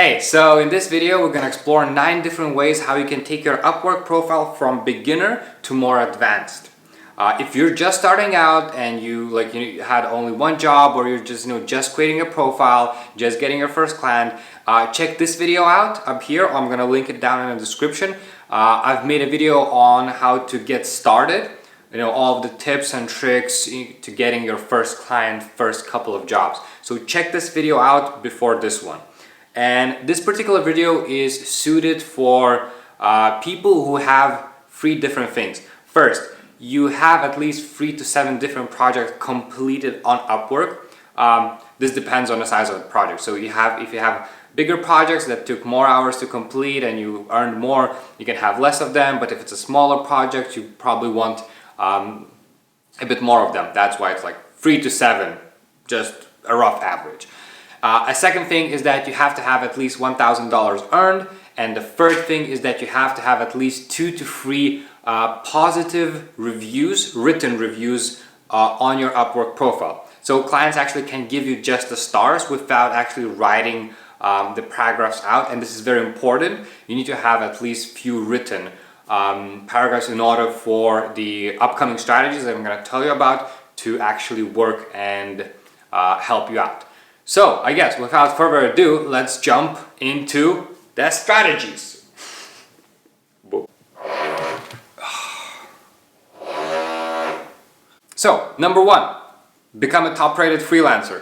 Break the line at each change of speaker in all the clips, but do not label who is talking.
Hey, so in this video we're going to explore 9 different ways how you can take your Upwork profile from beginner to more advanced. If you're just starting out and you had only one job, or you're just creating a profile, just getting your first client, check this video out up here. I'm going to link it down in the description. I've made a video on how to get started, all of the tips and tricks to getting your first client, first couple of jobs. So check this video out before this one. And this particular video is suited for people who have 3 different things. First, you have at least 3 to 7 different projects completed on Upwork. This depends on the size of the project. So if you have bigger projects that took more hours to complete and you earned more, you can have less of them. But if it's a smaller project, you probably want a bit more of them. That's why it's like 3 to 7, just a rough average. A second thing is that you have to have at least $1,000 earned, and the third thing is that you have to have at least 2 to 3 positive reviews, written reviews on your Upwork profile. So clients actually can give you just the stars without actually writing the paragraphs out, and this is very important. You need to have at least few written paragraphs in order for the upcoming strategies that I'm going to tell you about to actually work and help you out. So, I guess without further ado, let's jump into the strategies. So, number 1, become a top-rated freelancer.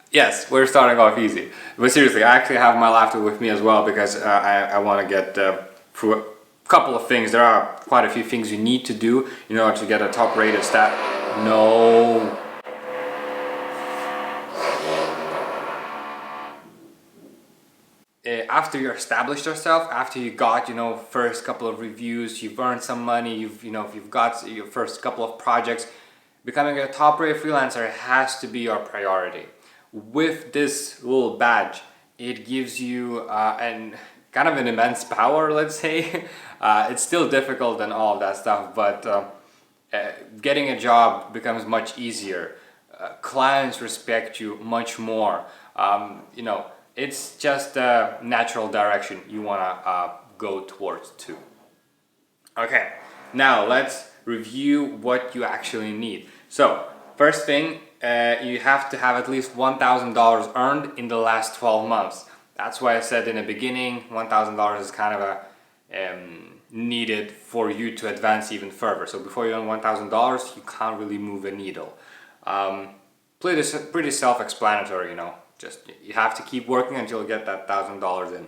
Yes, we're starting off easy. But seriously, I actually have my laptop with me as well because I want to get through a couple of things. There are quite a few things you need to do in order to get a top-rated stat. No. After you established yourself, after you got first couple of reviews, you've earned some money, you've got your first couple of projects, becoming a top-rated freelancer has to be your priority. With this little badge, it gives you kind of an immense power, let's say. It's still difficult and all of that stuff, but getting a job becomes much easier. Clients respect you much more. It's just a natural direction you want to go towards too. Okay, now let's review what you actually need. So, first thing, you have to have at least $1,000 earned in the last 12 months. That's why I said in the beginning, $1,000 is kind of needed for you to advance even further. So before you earn $1,000, you can't really move a needle. Pretty self-explanatory, Just you have to keep working until you get that $1,000 in.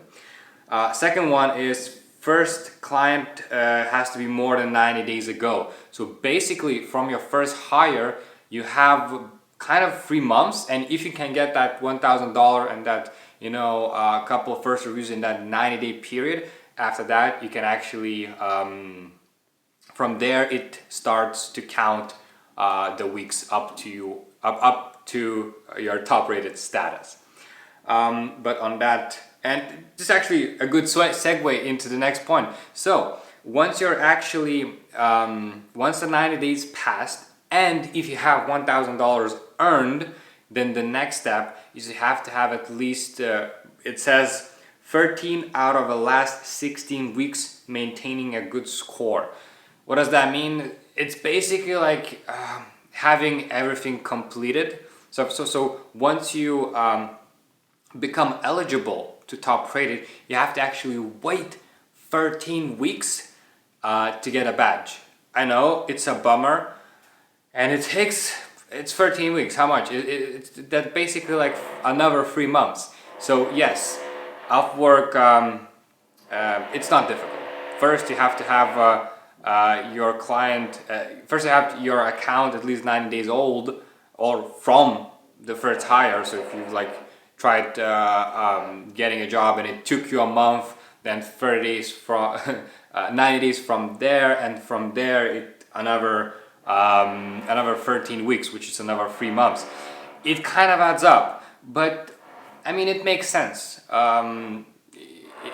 Second one is first client has to be more than 90 days ago. So basically from your first hire, you have kind of 3 months, and if you can get that $1,000 and that a couple of first reviews in that 90-day period, after that you can actually from there it starts to count the weeks up to your top-rated status. But on that, and this is actually a good segue into the next point. So once you're actually once the 90 days passed, and if you have $1,000 earned, then the next step is you have to have at least it says 13 out of the last 16 weeks maintaining a good score. What does that mean? It's basically like having everything completed. So once you become eligible to top rated, you have to actually wait 13 weeks to get a badge. I know it's a bummer, and it's 13 weeks. How much? It's that basically like another 3 months. So yes, Upwork, it's not difficult. First, you have to have your client. First, you have your account at least 90 days old, or from the first hire. So if you've tried getting a job and it took you a month, then 30 days from 90 days from there, and from there it another 13 weeks, which is another 3 months. It kind of adds up, but I mean it makes sense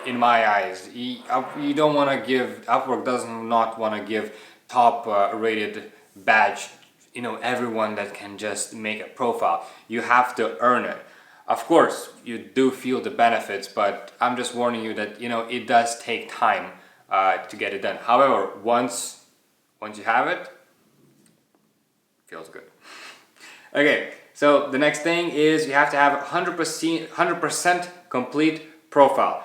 in my eyes. You don't want to give, Upwork does not want to give top rated badge everyone that can just make a profile. You have to earn it. Of course, you do feel the benefits, but I'm just warning you that, it does take time to get it done. However, once you have it, feels good. Okay, so the next thing is you have to have 100% complete profile.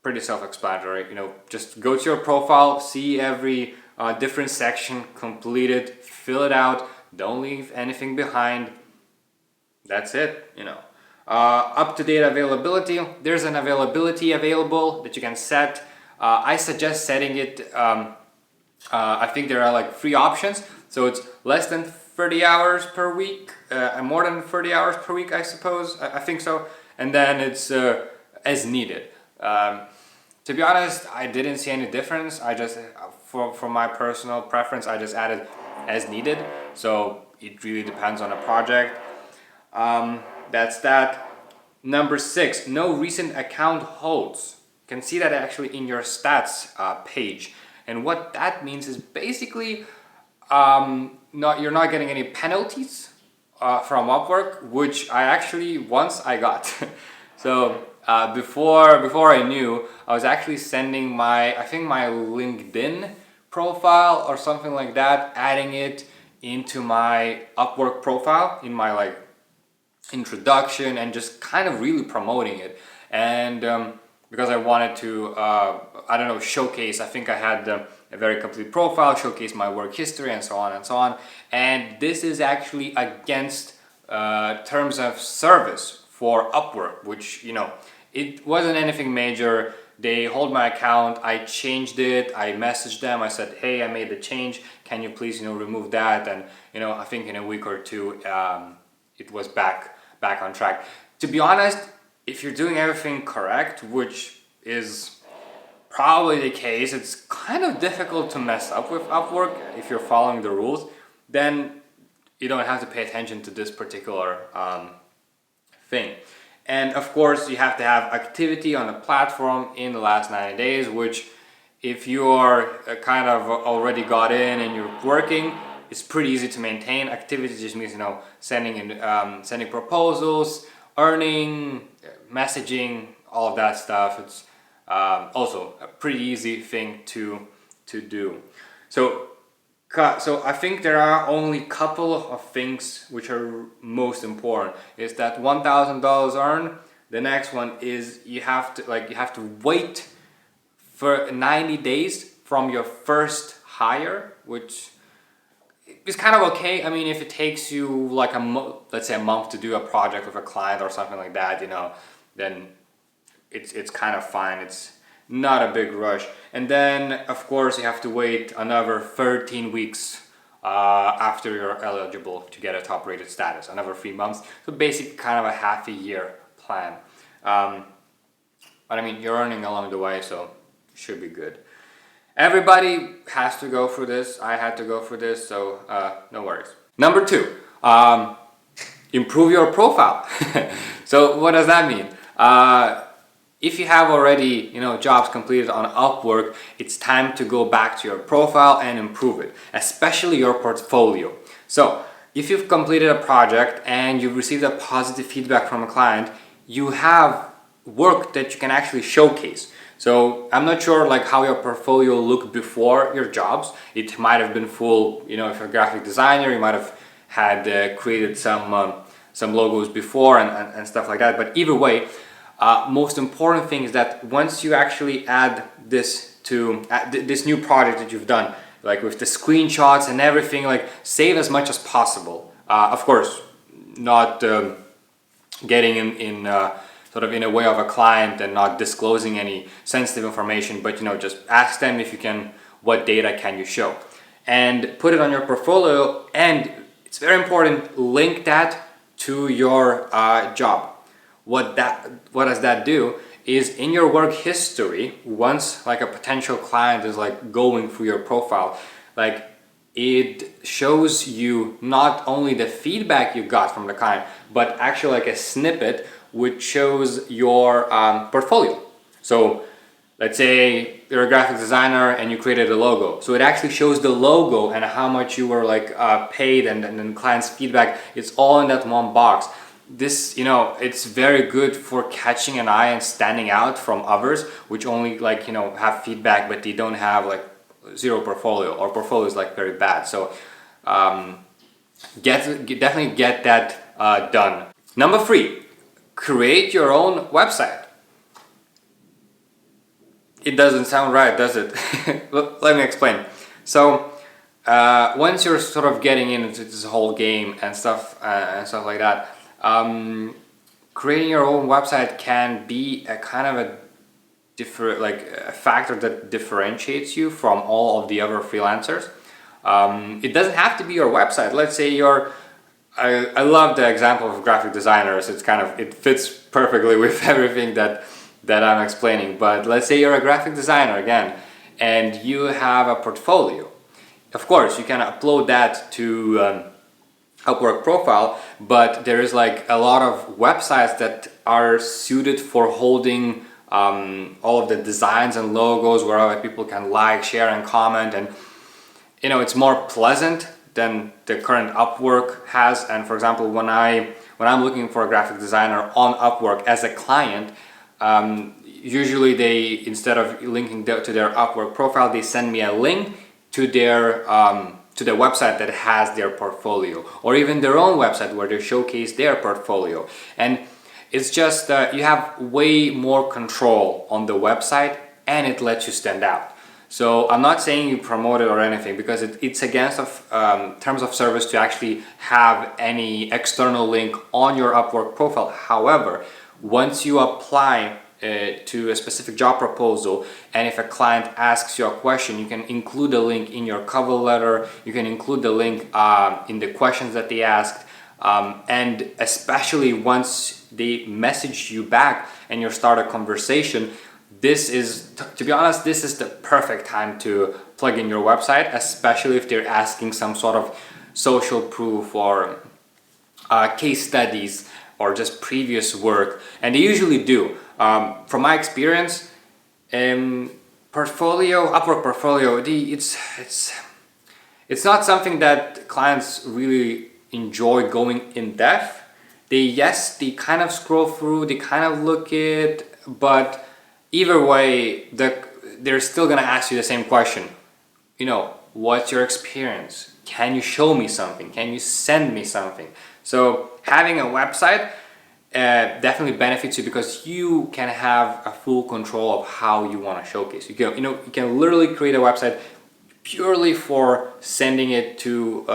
Pretty self-explanatory, just go to your profile, see every different section, complete it, fill it out, don't leave anything behind. That's it, up-to-date availability. There's an availability available that you can set. I suggest setting it, I think there are like 3 options. So it's less than 30 hours per week, and more than 30 hours per week, I suppose. I think so. And then it's as needed. To be honest, I didn't see any difference. I just, for my personal preference, I just added as needed. So it really depends on the project. That's that. Number 6, no recent account holds. You can see that actually in your stats page. And what that means is basically you're not getting any penalties from Upwork, which once I got. So before I knew, I was actually sending my LinkedIn profile or something like that, adding it into my Upwork profile in my introduction and just kind of really promoting it. And because I wanted to, showcase, I think I had a very complete profile, showcase my work history and so on and so on. And this is actually against terms of service for Upwork, which, it wasn't anything major. They hold my account, I changed it, I messaged them, I said, hey, I made the change, can you please, remove that? And, I think in a week or two, it was back on track. To be honest, if you're doing everything correct, which is probably the case, it's kind of difficult to mess up with Upwork if you're following the rules. Then you don't have to pay attention to this particular thing. And of course, you have to have activity on the platform in the last 90 days, which if you're kind of already got in and you're working, it's pretty easy to maintain. Activity just means, sending proposals, earning, messaging, all of that stuff. It's also a pretty easy thing to do. So I think there are only a couple of things which are most important. Is that $1,000 earned. The next one is you have to wait for 90 days from your first hire, which is kind of okay. I mean, if it takes you let's say a month to do a project with a client or something like that, then it's kind of fine. It's not a big rush. And then of course you have to wait another 13 weeks after you're eligible to get a top rated status, another 3 months. So basically kind of a half a year plan. But I mean, you're earning along the way, so should be good. Everybody has to go through this. I had to go through this, so no worries. Number 2, improve your profile. So what does that mean? If you have already, jobs completed on Upwork, it's time to go back to your profile and improve it, especially your portfolio. So if you've completed a project and you've received a positive feedback from a client, you have work that you can actually showcase. So I'm not sure how your portfolio looked before your jobs. It might have been full, if you're a graphic designer, you might have had created some logos before and stuff like that. But either way, most important thing is that once you actually add this to this new project that you've done, with the screenshots and everything, save as much as possible. Of course, not getting in sort of in a way of a client and not disclosing any sensitive information, but just ask them if you can, what data can you show, and put it on your portfolio. And it's very important, link that to your job. What does that do is in your work history, once a potential client is going through your profile, it shows you not only the feedback you got from the client, but actually a snippet which shows your portfolio. So let's say you're a graphic designer and you created a logo. So it actually shows the logo and how much you were paid and then client's feedback. It's all in that one box. this, it's very good for catching an eye and standing out from others, which only like, have feedback, but they don't have like zero portfolio, or portfolio is like very bad. So definitely get that done. Number 3, create your own website. It doesn't sound right, does it? Let me explain. So once you're sort of getting into this whole game and stuff like that, creating your own website can be a kind of a different, like a factor that differentiates you from all of the other freelancers. It doesn't have to be your website. Let's say I love the example of graphic designers. It fits perfectly with everything that I'm explaining. But let's say you're a graphic designer again, and you have a portfolio. Of course, you can upload that to Upwork profile, but there is like a lot of websites that are suited for holding all of the designs and logos where other people can like, share, and comment, and it's more pleasant than the current Upwork has. And for example, when I'm looking for a graphic designer on Upwork as a client, usually they, instead of linking to their Upwork profile, they send me a link to their website that has their portfolio, or even their own website where they showcase their portfolio. And it's just you have way more control on the website, and it lets you stand out. So I'm not saying you promote it or anything, because it's against terms of service to actually have any external link on your Upwork profile. However, once you apply to a specific job proposal, and if a client asks you a question, you can include the link in your cover letter, you can include the link in the questions that they asked, and especially once they message you back and you start a conversation, this is, to be honest, this is the perfect time to plug in your website, especially if they're asking some sort of social proof or case studies or just previous work, and they usually do. From my experience, Upwork portfolio, it's not something that clients really enjoy going in depth. They kind of scroll through, they kind of look it, but either way, they're still gonna ask you the same question. What's your experience? Can you show me something? Can you send me something? So having a website definitely benefits you, because you can have a full control of how you want to showcase. You can literally create a website purely for sending it to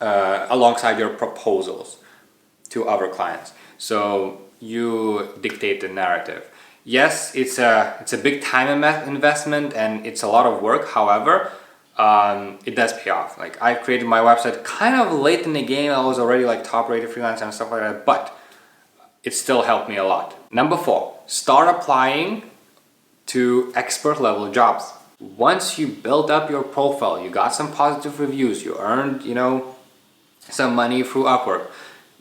alongside your proposals to other clients. So you dictate the narrative. Yes, it's a big time investment and it's a lot of work. However, it does pay off. Like, I created my website kind of late in the game. I was already like top rated freelancer and stuff like that, but it still helped me a lot. Number 4, start applying to expert level jobs. Once you build up your profile, you got some positive reviews, you earned, some money through Upwork,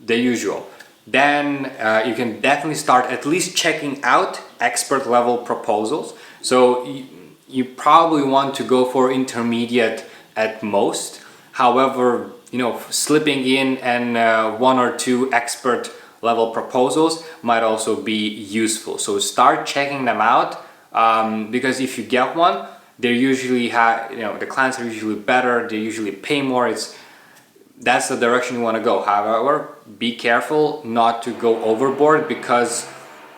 the usual, then you can definitely start at least checking out expert level proposals. So you probably want to go for intermediate at most. However, slipping in and 1 or 2 expert level proposals might also be useful. So start checking them out, because if you get one, they usually the clients are usually better, they usually pay more. That's the direction you want to go. However, be careful not to go overboard, because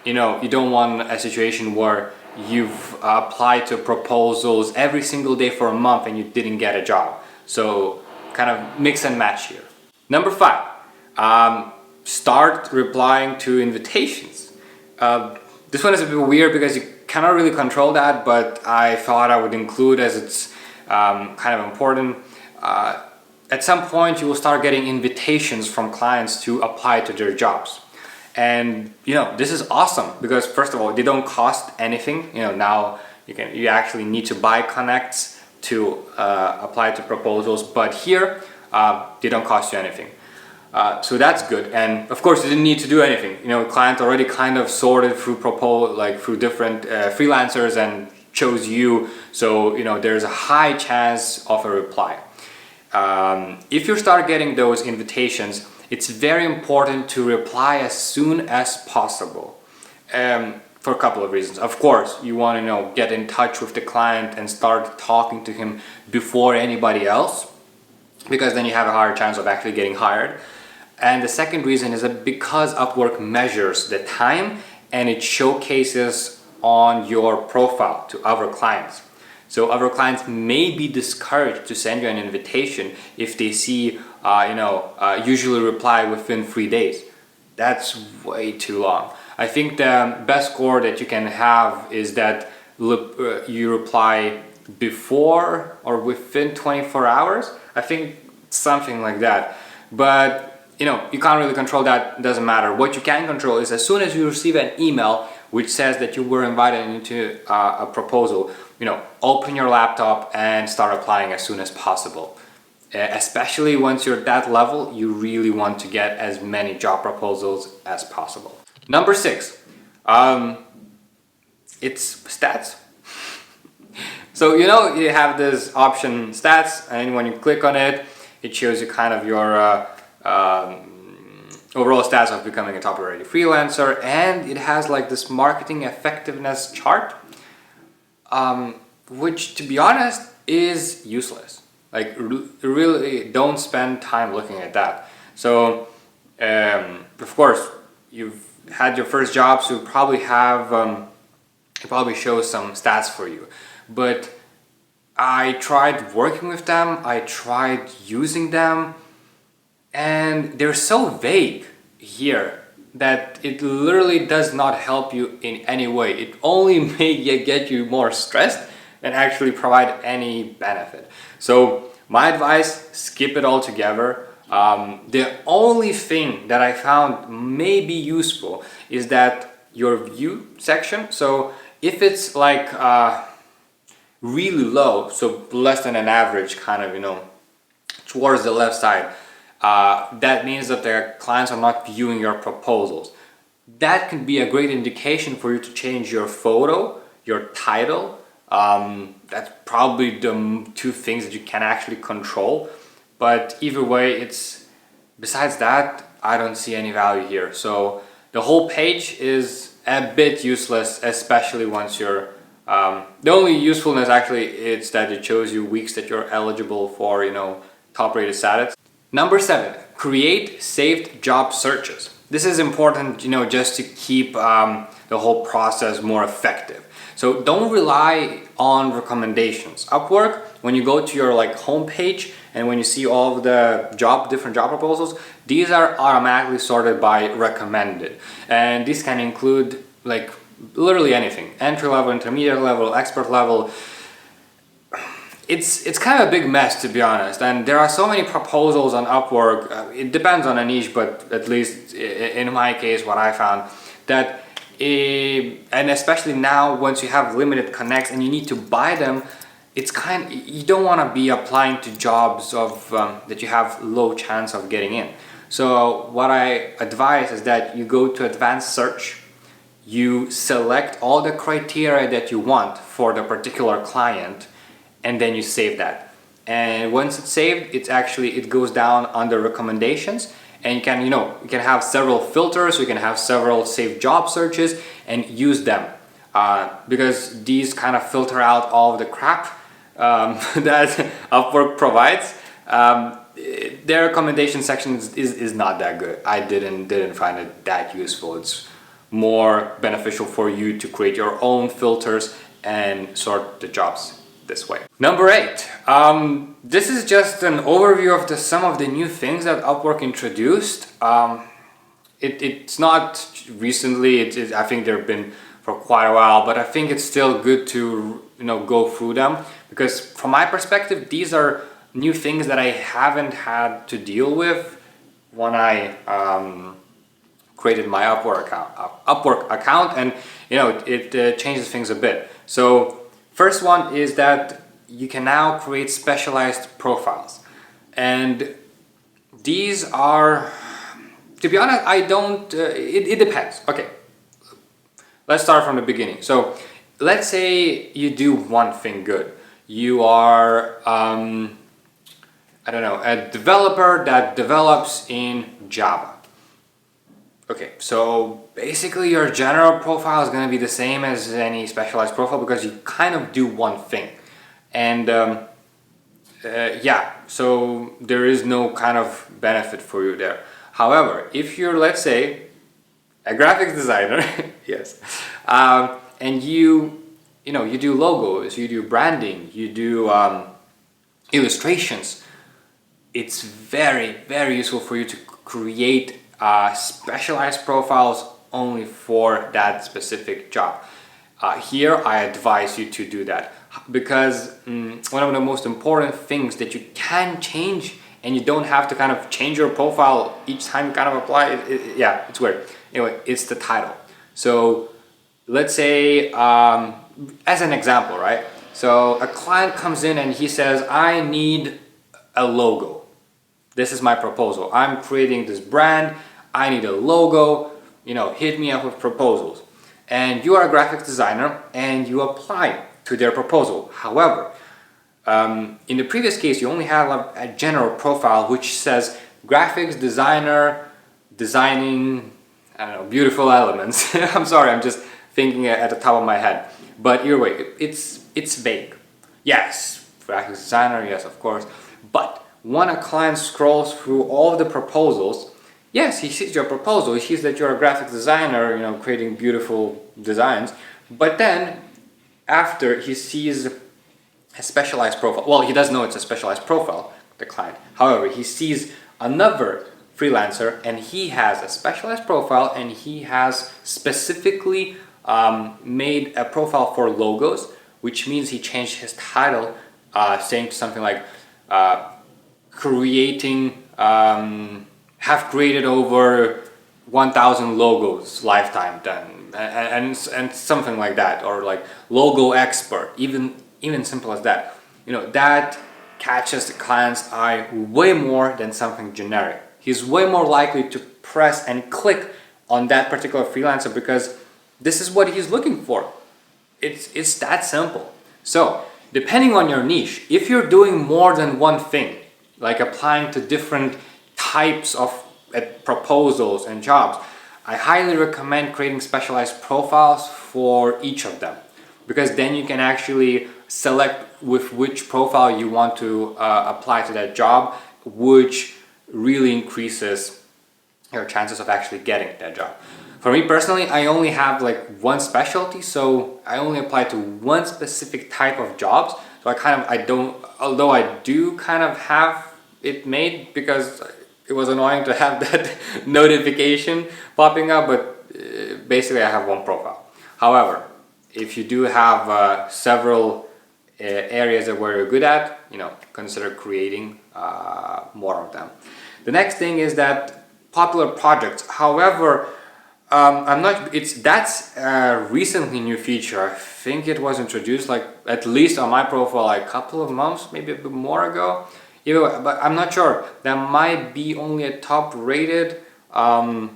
you don't want a situation where you've applied to proposals every single day for a month and you didn't get a job. So kind of mix and match here. Number 5, start replying to invitations. This one is a bit weird because you cannot really control that, but I thought I would include, as it's kind of important. At some point you will start getting invitations from clients to apply to their jobs. And this is awesome, because first of all, they don't cost anything. Now you actually need to buy connects to apply to proposals, but here they don't cost you anything. So that's good. And of course, you didn't need to do anything. Client already kind of sorted through through different freelancers and chose you. So there's a high chance of a reply. If you start getting those invitations it's very important to reply as soon as possible. For a couple of reasons. Of course, you want to get in touch with the client and start talking to him before anybody else, because then you have a higher chance of actually getting hired. And the second reason is that because Upwork measures the time and it showcases on your profile to other clients. So other clients may be discouraged to send you an invitation if they see, usually reply within 3 days. That's way too long. I think the best score that you can have is that you reply before or within 24 hours. I think something like that. But you can't really control that, doesn't matter. What you can control is as soon as you receive an email which says that you were invited into a proposal, open your laptop and start applying as soon as possible. Especially once you're at that level, you really want to get as many job proposals as possible. Number 6, it's stats. So you have this option stats, and when you click on it, it shows you kind of your overall stats of becoming a top-rated freelancer, and it has like this marketing effectiveness chart, which, to be honest, is useless. Like, really don't spend time looking at that. So of course, you've had your first job, so you probably have it probably shows some stats for you. But I tried working with them, I tried using them, and they're so vague here that it literally does not help you in any way. It only may get you more stressed than actually provide any benefit. So my advice, skip it altogether. The only thing that I found may be useful is that your view section. So if it's like really low, so less than an average, kind of towards the left side, that means that the clients are not viewing your proposals. That can be a great indication for you to change your photo, your title. That's probably the 2 things that you can actually control. But either way, besides that, I don't see any value here. So the whole page is a bit useless, especially once you're, the only usefulness actually is that it shows you weeks that you're eligible for, top-rated status. Number 7, create saved job searches. This is important, just to keep the whole process more effective. So don't rely on recommendations. Upwork, when you go to your homepage and when you see all of the different job proposals, these are automatically sorted by recommended. And these can include literally anything. Entry level, intermediate level, expert level. It's kind of a big mess, to be honest, and there are so many proposals on Upwork. It depends on a niche, but at least in my case, what I found, that and especially now once you have limited connects and you need to buy them, you don't want to be applying to jobs of that you have low chance of getting in. So what I advise is that you go to advanced search, you select all the criteria that you want for the particular client, and then you save that. And once it's saved, it goes down under recommendations, and you can have several filters, you can have several saved job searches and use them, because these kind of filter out all of the crap that Upwork provides. Their recommendation section is not that good. I didn't find it that useful. It's more beneficial for you to create your own filters and sort the jobs this way. Number 8, this is just an overview of some of the new things that Upwork introduced. It's not recently, I think they've been for quite a while, but I think it's still good to go through them, because from my perspective, these are new things that I haven't had to deal with when I created my Upwork account, and it changes things a bit. So first one is that you can now create specialized profiles, and these are, to be honest, I don't, it depends. Okay, let's start from the beginning. So let's say you do one thing good. You are a I don't know, a developer that develops in Java. Okay, so basically your general profile is going to be the same as any specialized profile because you kind of do one thing. And yeah, so there is no kind of benefit for you there. However, if you're, let's say, a graphics designer, yes, and you know, you do logos, you do branding, you do illustrations, it's very, very useful for you to create specialized profiles only for that specific job. Here, I advise you to do that because one of the most important things that you can change and you don't have to kind of change your profile each time you kind of apply, yeah, it's weird. Anyway, it's the title. So let's say, as an example, right? So a client comes in and he says, I need a logo. This is my proposal. I'm creating this brand. I need a logo. You know, hit me up with proposals. And you are a graphic designer and you apply to their proposal. However, in the previous case, you only have a general profile which says graphics designer designing, I don't know, beautiful elements. I'm sorry, I'm just thinking at the top of my head. But either way, it's vague. Yes, graphics designer, yes, of course. But when a client scrolls through all the proposals, yes, he sees your proposal, he sees that you're a graphic designer, you know, creating beautiful designs. But then, after he sees a specialized profile, well, he doesn't know it's a specialized profile, the client. However, he sees another freelancer and he has a specialized profile and he has specifically made a profile for logos, which means he changed his title, saying something like have created over 1,000 logos lifetime done, and something like that, or like logo expert, even simple as that. You know, that catches the client's eye way more than something generic. He's way more likely to press and click on that particular freelancer because this is what he's looking for. It's that simple. So depending on your niche, if you're doing more than one thing, like applying to different types of proposals and jobs, I highly recommend creating specialized profiles for each of them, because then you can actually select with which profile you want to apply to that job, which really increases your chances of actually getting that job. For me personally, I only have like one specialty, so I only apply to one specific type of jobs. So although I do kind of have it made because it was annoying to have that notification popping up, but basically I have one profile. However, if you do have several areas that where you're good at, you know, consider creating more of them. The next thing is that popular projects. However, that's a recently new feature. I think it was introduced like at least on my profile like a couple of months, maybe a bit more ago. Either way, but I'm not sure. That might be only a top rated, only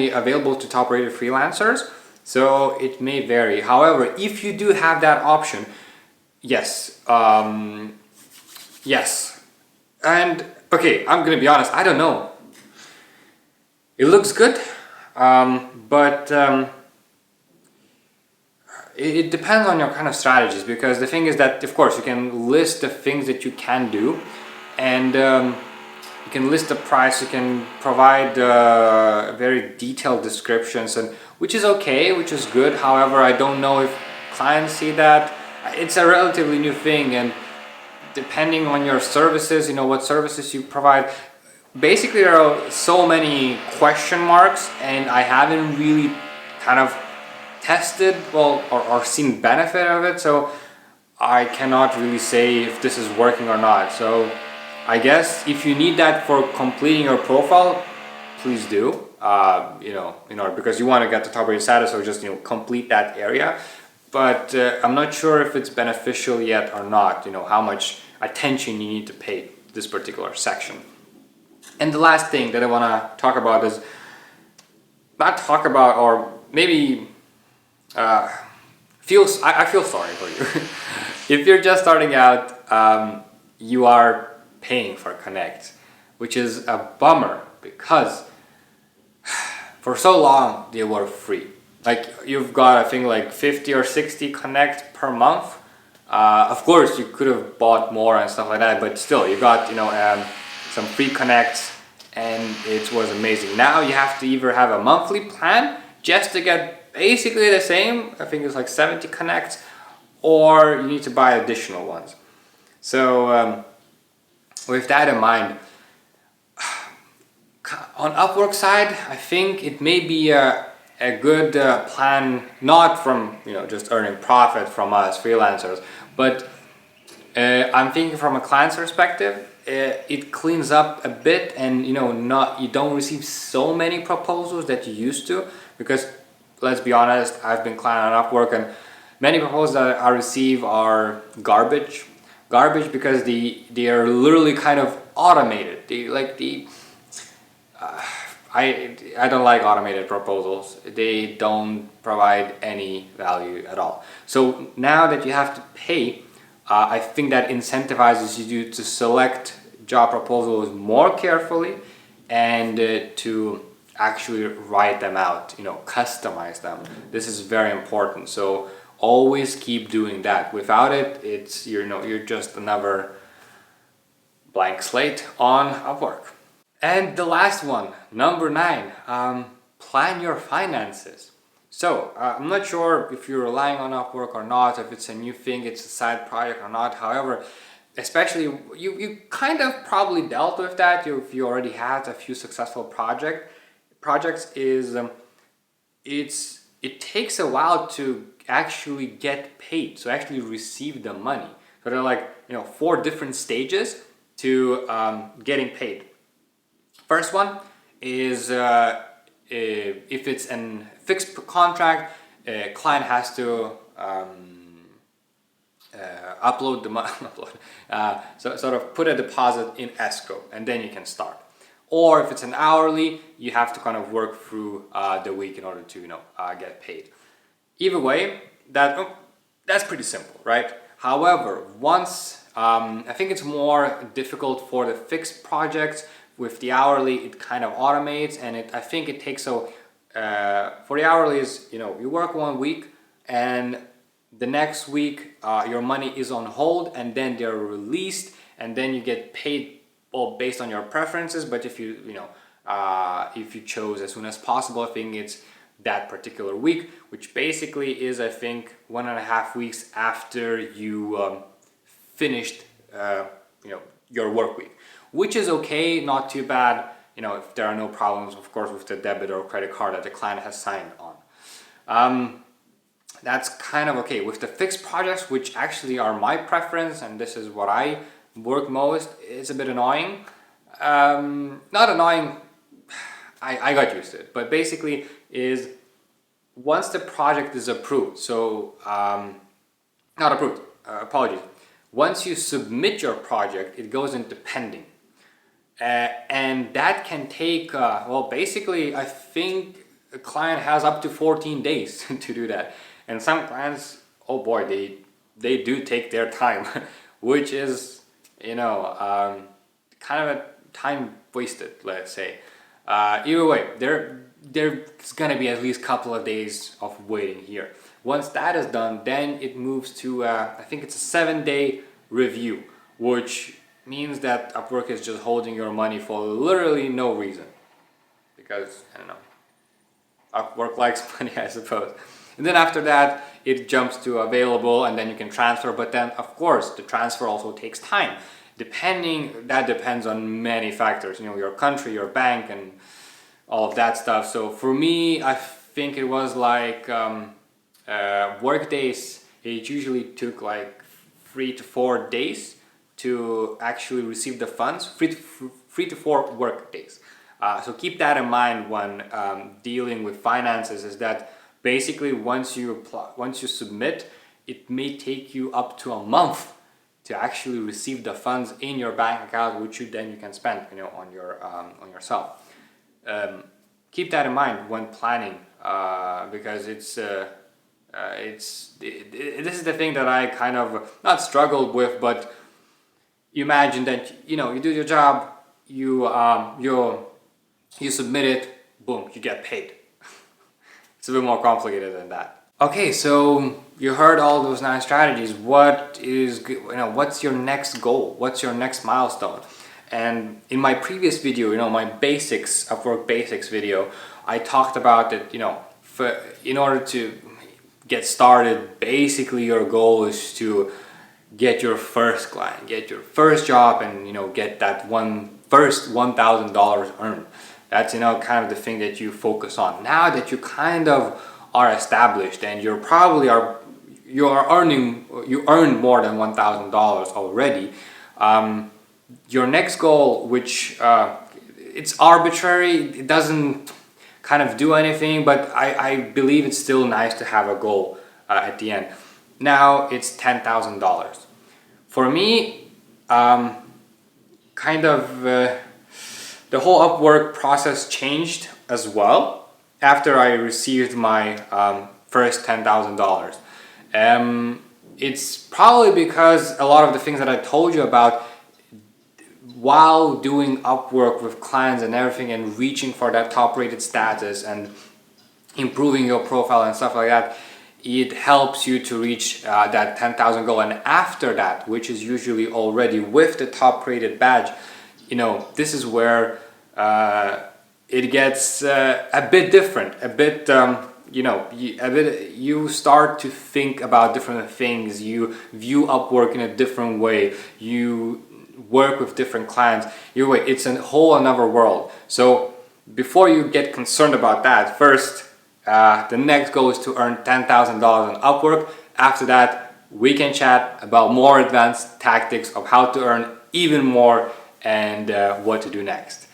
available to top rated freelancers. So it may vary. However, if you do have that option, yes, yes. And okay, I'm gonna be honest, I don't know. It looks good, but it depends on your kind of strategies, because the thing is that, of course, you can list the things that you can do, and you can list the price, you can provide very detailed descriptions, and which is okay, which is good. However, I don't know if clients see that. It's a relatively new thing, and depending on your services, you know, what services you provide, basically there are so many question marks, and I haven't really kind of tested or seen benefit of it, so I cannot really say if this is working or not. So I guess if you need that for completing your profile, please do, you know, because you want to get the top rated status, or just, you know, complete that area. But I'm not sure if it's beneficial yet or not, you know, how much attention you need to pay this particular section. And the last thing that I want to talk about is, or maybe I feel sorry for you. If you're just starting out, you are paying for connects, which is a bummer because for so long they were free. Like you've got, I think, like 50 or 60 connects per month. Of course, you could have bought more and stuff like that, but still, you got, some free connects, and it was amazing. Now you have to either have a monthly plan just to get basically the same, I think it's like 70 connects, or you need to buy additional ones. So with that in mind, on Upwork side, I think it may be a good plan, not from just earning profit from us freelancers, but I'm thinking from a client's perspective. It cleans up a bit, and you don't receive so many proposals that you used to, because let's be honest, I've been client on Upwork, and many proposals that I receive are garbage because they are literally kind of automated. I don't like automated proposals. They don't provide any value at all. So now that you have to pay, I think that incentivizes you to select job proposals more carefully, and to actually write them out, customize them. This is very important. So always keep doing that. Without it, you're just another blank slate on Upwork. And the last one, number 9, plan your finances. So I'm not sure if you're relying on Upwork or not, if it's a new thing, it's a side project or not. However, especially you kind of probably dealt with that if you already had a few successful projects. It takes a while to actually get paid, so actually receive the money. So there are like 4 different stages to getting paid. First one is if it's a fixed contract, client has to upload the money, so sort of put a deposit in escrow, and then you can start. Or if it's an hourly, you have to kind of work through the week in order to get paid. Either way, that's pretty simple, right? However, once I think it's more difficult for the fixed projects. With the hourly, it kind of automates, and I think it takes for the hourlies, you work 1 week, and the next week your money is on hold, and then they're released, and then you get paid based on your preferences. But if you chose as soon as possible, I think it's that particular week, which basically is, I think, 1.5 weeks after you finished your work week. Which is okay, not too bad, if there are no problems, of course, with the debit or credit card that the client has signed on. That's kind of okay. With the fixed projects, which actually are my preference, and this is what I work most, it's a bit annoying. Not annoying, I got used to it, but basically is once the project is approved, so not approved, apologies. Once you submit your project, it goes into pending. And that can take, basically, I think a client has up to 14 days to do that. And some clients, oh boy, they do take their time, which is, kind of a time wasted, let's say. Either way, there's gonna be at least a couple of days of waiting here. Once that is done, then it moves to, I think it's a 7-day review, which means that Upwork is just holding your money for literally no reason. Because, I don't know, Upwork likes money, I suppose. And then after that, it jumps to available, and then you can transfer. But then, of course, the transfer also takes time. That depends on many factors, your country, your bank, and all of that stuff. So for me, I think it was like work days. It usually took like 3 to 4 days to actually receive the funds, 3 to 4 work days. So keep that in mind when dealing with finances, is that basically once you submit, it may take you up to a month to actually receive the funds in your bank account, which you can spend on yourself. Keep that in mind when planning, because this is the thing that I kind of not struggled with, but You imagine that you do your job, you submit it, boom, you get paid. It's a bit more complicated than that. Okay, so you heard all those 9 strategies. What's your next goal? What's your next milestone? And in my previous video, my basics, Upwork basics video, I talked about that, in order to get started, basically your goal is to get your first client, get your first job, and get that first $1,000 earned. That's kind of the thing that you focus on. Now that you kind of are established and you earn more than $1,000 already, your next goal, which it's arbitrary, it doesn't kind of do anything, but I believe it's still nice to have a goal at the end. Now it's $10,000. For me, the whole Upwork process changed as well after I received my first $10,000. It's probably because a lot of the things that I told you about while doing Upwork with clients and everything and reaching for that top rated status and improving your profile and stuff like that, it helps you to reach that 10,000 goal. And after that, which is usually already with the top rated badge, this is where it gets a bit different, you start to think about different things, you view Upwork in a different way, you work with different clients, it's a whole another world. So before you get concerned about that, first, the next goal is to earn $10,000 on Upwork. After that, we can chat about more advanced tactics of how to earn even more and what to do next.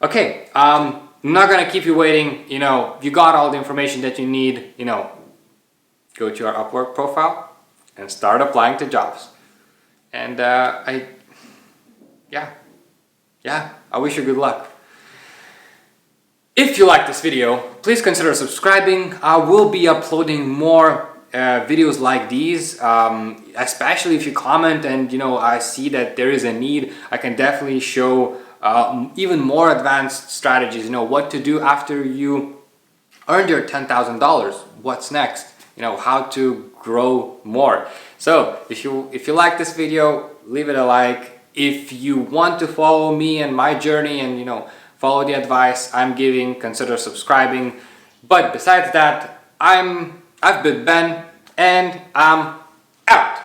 Okay, I'm not gonna keep you waiting. You got all the information that you need. Go to your Upwork profile and start applying to jobs. And I wish you good luck. If you like this video, please consider subscribing. I will be uploading more videos like these, especially if you comment and I see that there is a need. I can definitely show even more advanced strategies, what to do after you earned your $10,000. What's next? How to grow more. So if you like this video, leave it a like. If you want to follow me and my journey and follow the advice I'm giving, consider subscribing. But besides that, I've been Ben and I'm out.